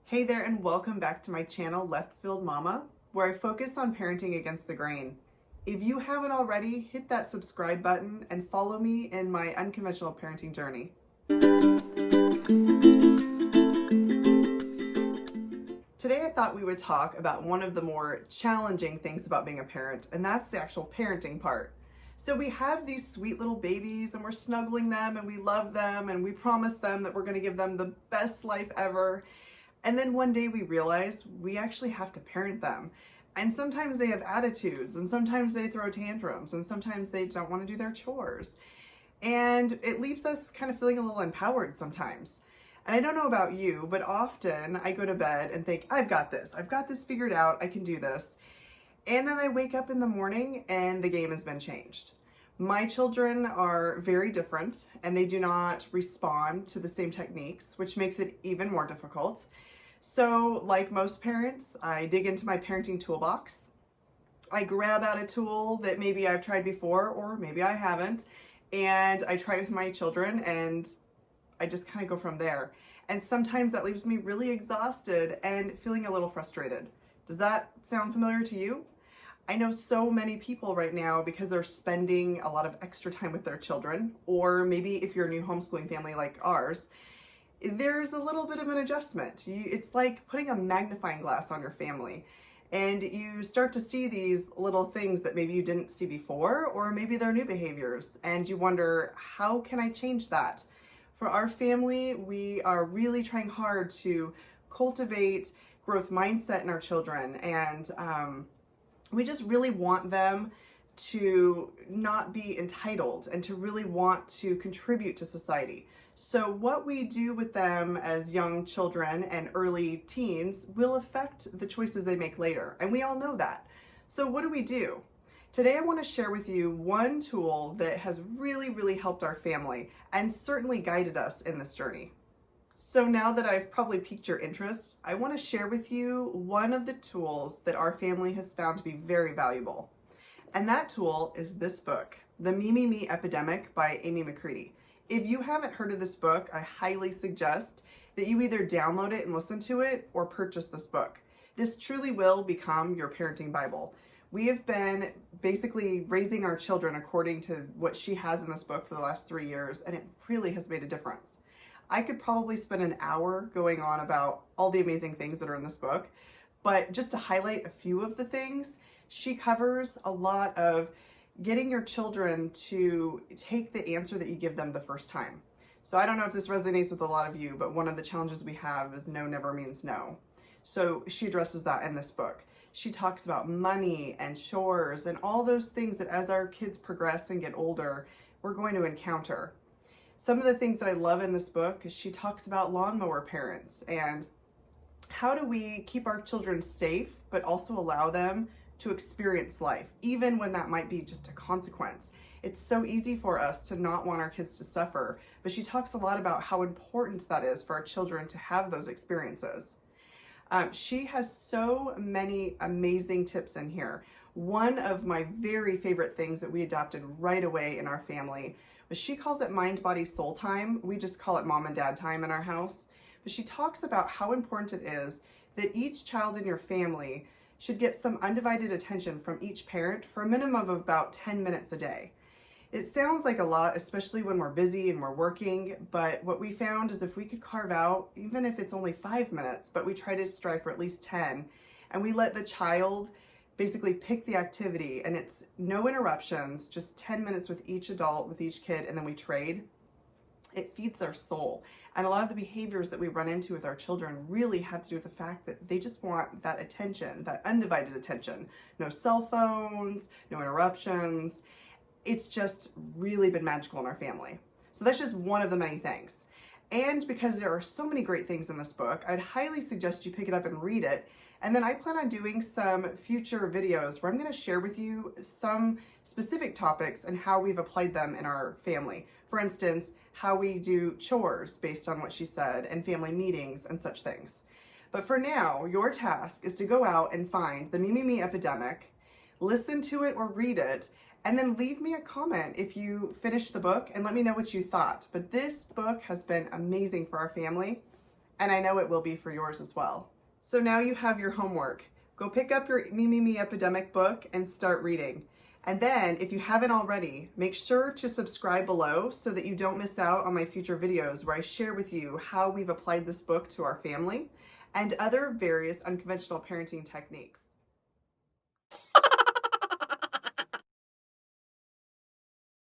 Hey there, and welcome back to my channel, Left Field Mama, where I focus on parenting against the grain. If you haven't already, hit that subscribe button and follow me in my unconventional parenting journey. Today I thought we would talk about one of the more challenging things about being a parent, and that's the actual parenting part. So we have these sweet little babies and we're snuggling them and we love them and we promise them that we're going to give them the best life ever. And then one day we realize we actually have to parent them. And sometimes they have attitudes, and sometimes they throw tantrums, and sometimes they don't want to do their chores. And it leaves us kind of feeling a little empowered sometimes. And I don't know about you, but often I go to bed and think, I've got this figured out, I can do this. And then I wake up in the morning and the game has been changed. My children are very different and they do not respond to the same techniques, which makes it even more difficult. So, like most parents, I dig into my parenting toolbox. I grab out a tool that maybe I've tried before or maybe I haven't, and I try it with my children and I just kind of go from there. And sometimes that leaves me really exhausted and feeling a little frustrated. Does that sound familiar to you? I know so many people right now, because they're spending a lot of extra time with their children, or maybe if you're a new homeschooling family like ours, there's a little bit of an adjustment. It's like putting a magnifying glass on your family, and you start to see these little things that maybe you didn't see before, or maybe they're new behaviors, and you wonder, how can I change that? For our family, we are really trying hard to cultivate growth mindset in our children, and we just really want them to not be entitled and to really want to contribute to society. So what we do with them as young children and early teens will affect the choices they make later. And we all know that. So what do? Today I want to share with you one tool that has really helped our family and certainly guided us in this journey. So now that I've probably piqued your interest, I want to share with you one of the tools that our family has found to be very valuable. And that tool is this book, The Me Epidemic by Amy McCready. If you haven't heard of this book, I highly suggest that you either download it and listen to it or purchase this book. This truly will become your parenting Bible. We have been basically raising our children according to what she has in this book for the last 3 years, and it really has made a difference. I could probably spend an hour going on about all the amazing things that are in this book, but just to highlight a few of the things, she covers a lot of getting your children to take the answer that you give them the first time. So I don't know if this resonates with a lot of you, but one of the challenges we have is no never means no. So she addresses that in this book. She talks about money and chores and all those things that as our kids progress and get older, we're going to encounter. Some of the things that I love in this book is she talks about lawnmower parents and how do we keep our children safe, but also allow them to experience life, even when that might be just a consequence. It's so easy for us to not want our kids to suffer, but she talks a lot about how important that is for our children to have those experiences. She has so many amazing tips in here. One of my very favorite things that we adopted right away in our family was she calls it mind, body, soul time. We just call it mom and dad time in our house. But she talks about how important it is that each child in your family should get some undivided attention from each parent for a minimum of about 10 minutes a day. It sounds like a lot, especially when we're busy and we're working, but what we found is if we could carve out, even if it's only 5 minutes, but we try to strive for at least 10, and we let the child basically pick the activity, and it's no interruptions, just 10 minutes with each adult, with each kid, and then we trade, it feeds their soul. And a lot of the behaviors that we run into with our children really have to do with the fact that they just want that attention, that undivided attention. No cell phones, no interruptions. It's just really been magical in our family. So that's just one of the many things. And because there are so many great things in this book, I'd highly suggest you pick it up and read it. And then I plan on doing some future videos where I'm going to share with you some specific topics and how we've applied them in our family. For instance, how we do chores based on what she said, and family meetings and such things. But for now, your task is to go out and find the Me Epidemic, listen to it or read it, and then leave me a comment if you finish the book and let me know what you thought. But this book has been amazing for our family. And I know it will be for yours as well. So now you have your homework. Go pick up your Me, Me, Me Epidemic book and start reading. And then, if you haven't already, make sure to subscribe below so that you don't miss out on my future videos where I share with you how we've applied this book to our family and other various unconventional parenting techniques.